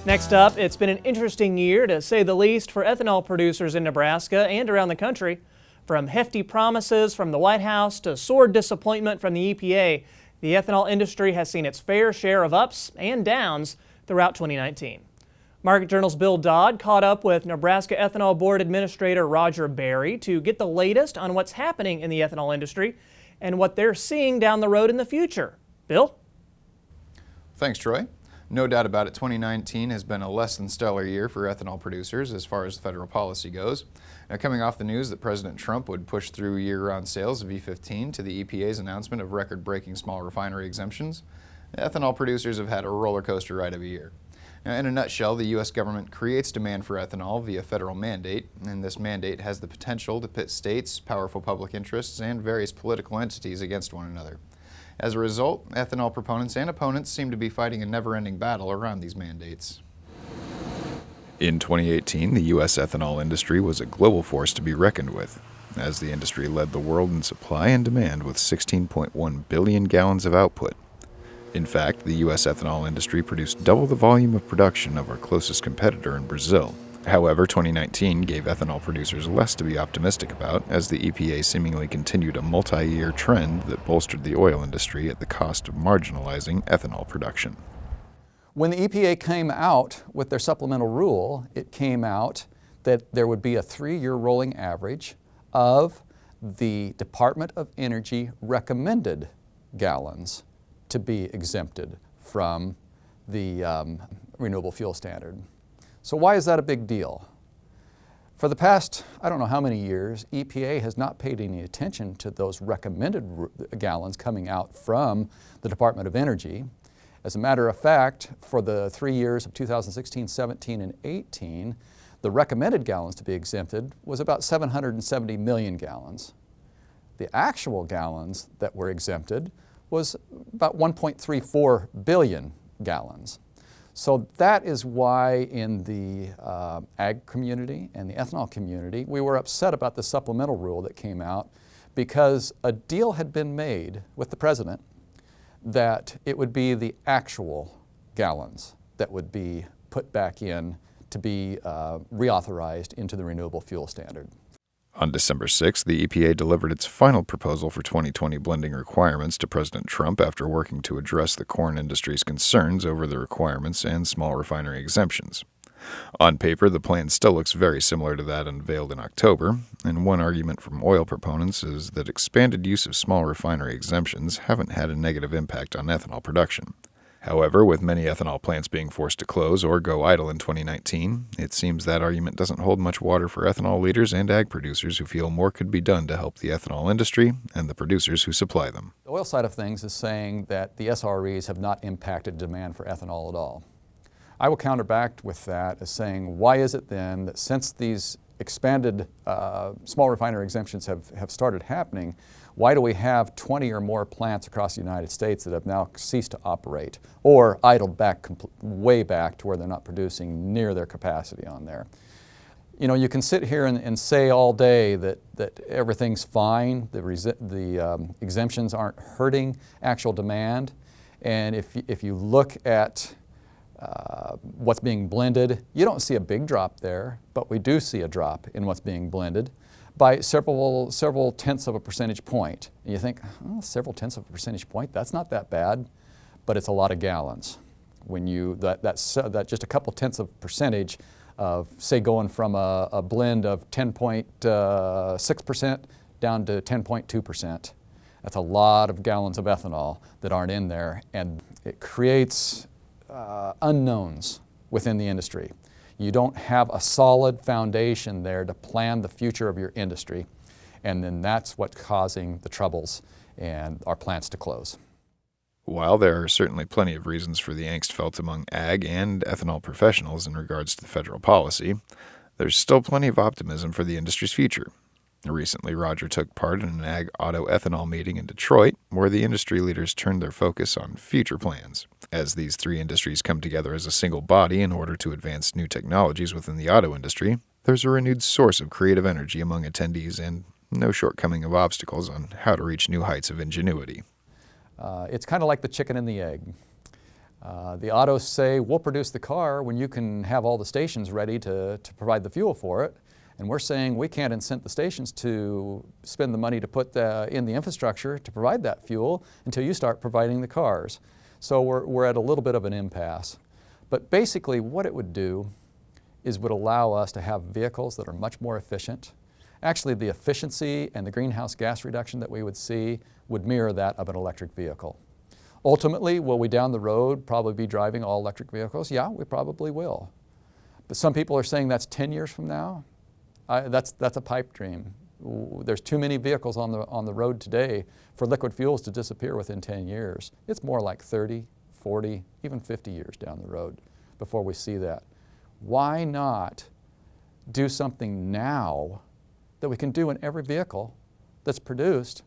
Next up, it's been an interesting year, to say the least, for ethanol producers in Nebraska and around the country. From hefty promises from the White House to sore disappointment from the EPA, the ethanol industry has seen its fair share of ups and downs throughout 2019. Market Journal's Bill Dodd caught up with Nebraska Ethanol Board Administrator Roger Berry to get the latest on what's happening in the ethanol industry and what they're seeing down the road in the future. Bill? Thanks, Troy. No doubt about it, 2019 has been a less than stellar year for ethanol producers as far as federal policy goes. Now, coming off the news that President Trump would push through year-round sales of E15 to the EPA's announcement of record-breaking small refinery exemptions, ethanol producers have had a roller coaster ride of a year. Now, in a nutshell, the U.S. government creates demand for ethanol via federal mandate, and this mandate has the potential to pit states, powerful public interests, and various political entities against one another. As a result, ethanol proponents and opponents seem to be fighting a never-ending battle around these mandates. In 2018, the U.S. ethanol industry was a global force to be reckoned with, as the industry led the world in supply and demand with 16.1 billion gallons of output. In fact, the U.S. ethanol industry produced double the volume of production of our closest competitor in Brazil. However, 2019 gave ethanol producers less to be optimistic about, as the EPA seemingly continued a multi-year trend that bolstered the oil industry at the cost of marginalizing ethanol production. When the EPA came out with their supplemental rule, it came out that there would be a 3-year rolling average of the Department of Energy recommended gallons to be exempted from the renewable fuel standard. So why is that a big deal? For the past, I don't know how many years, EPA has not paid any attention to those recommended gallons coming out from the Department of Energy. As a matter of fact, for the 3 years of 2016, 17, and 18, the recommended gallons to be exempted was about 770 million gallons. The actual gallons that were exempted was about 1.34 billion gallons. So that is why in the ag community and the ethanol community, we were upset about the supplemental rule that came out, because a deal had been made with the president that it would be the actual gallons that would be put back in to be reauthorized into the renewable fuel standard. On December 6th, the EPA delivered its final proposal for 2020 blending requirements to President Trump after working to address the corn industry's concerns over the requirements and small refinery exemptions. On paper, the plan still looks very similar to that unveiled in October, and one argument from oil proponents is that expanded use of small refinery exemptions haven't had a negative impact on ethanol production. However, with many ethanol plants being forced to close or go idle in 2019, it seems that argument doesn't hold much water for ethanol leaders and ag producers who feel more could be done to help the ethanol industry and the producers who supply them. The oil side of things is saying that the SREs have not impacted demand for ethanol at all. I will counter back with that as saying, why is it then that since these expanded small refinery exemptions have started happening, why do we have 20 or more plants across the United States that have now ceased to operate or idled back way back to where they're not producing near their capacity on there? You know, you can sit here and say all day that everything's fine, the exemptions aren't hurting actual demand, and if you look at what's being blended, you don't see a big drop there, but we do see a drop in what's being blended by several tenths of a percentage point. And you think, oh, several tenths of a percentage point, that's not that bad, but it's a lot of gallons. When that just a couple tenths of percentage of, say, going from a blend of 10.6% down to 10.2%, that's a lot of gallons of ethanol that aren't in there, and it creates unknowns within the industry. You don't have a solid foundation there to plan the future of your industry, and then that's what's causing the troubles and our plants to close. While there are certainly plenty of reasons for the angst felt among ag and ethanol professionals in regards to the federal policy, there's still plenty of optimism for the industry's future. Recently, Roger took part in an ag auto ethanol meeting in Detroit, where the industry leaders turned their focus on future plans. As these three industries come together as a single body in order to advance new technologies within the auto industry, there's a renewed source of creative energy among attendees and no shortcoming of obstacles on how to reach new heights of ingenuity. It's kind of like the chicken and the egg. The autos say, we'll produce the car when you can have all the stations ready to provide the fuel for it. And we're saying we can't incent the stations to spend the money to put in the infrastructure to provide that fuel until you start providing the cars. So we're at a little bit of an impasse. But basically what it would do is would allow us to have vehicles that are much more efficient. Actually, the efficiency and the greenhouse gas reduction that we would see would mirror that of an electric vehicle. Ultimately, will we down the road probably be driving all electric vehicles? Yeah, we probably will. But some people are saying that's 10 years from now. That's a pipe dream. There's too many vehicles on the road today for liquid fuels to disappear within 10 years. It's more like 30, 40, even 50 years down the road before we see that. Why not do something now that we can do in every vehicle that's produced,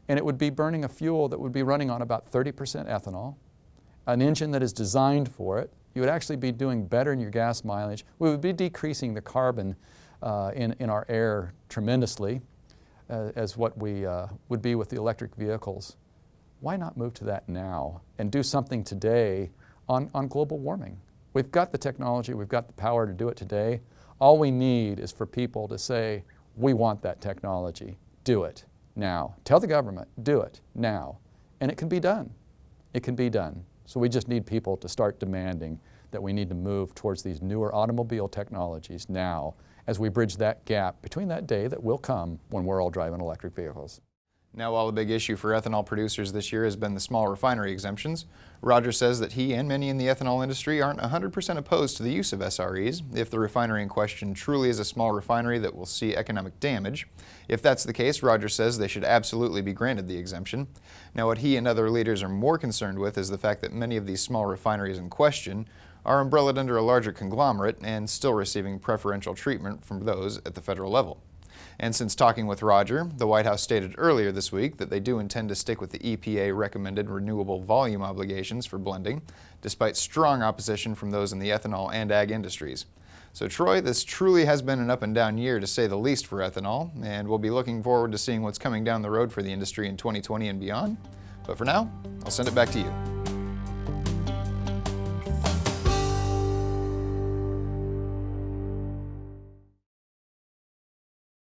and it would be burning a fuel that would be running on about 30% ethanol, an engine that is designed for it. You would actually be doing better in your gas mileage. We would be decreasing the carbon in our air tremendously, as what we would be with the electric vehicles. Why not move to that now and do something today on global warming? We've got the technology, we've got the power to do it today. All we need is for people to say, we want that technology, do it now. Tell the government, do it now. And it can be done. It can be done. So we just need people to start demanding that we need to move towards these newer automobile technologies now as we bridge that gap between that day that will come when we're all driving electric vehicles. Now, while the big issue for ethanol producers this year has been the small refinery exemptions, Roger says that he and many in the ethanol industry aren't 100% opposed to the use of SREs if the refinery in question truly is a small refinery that will see economic damage. If that's the case, Roger says they should absolutely be granted the exemption. Now, what he and other leaders are more concerned with is the fact that many of these small refineries in question are umbrellaed under a larger conglomerate and still receiving preferential treatment from those at the federal level. And since talking with Roger, the White House stated earlier this week that they do intend to stick with the EPA recommended renewable volume obligations for blending, despite strong opposition from those in the ethanol and ag industries. So Troy, this truly has been an up and down year to say the least for ethanol, and we'll be looking forward to seeing what's coming down the road for the industry in 2020 and beyond. But for now, I'll send it back to you.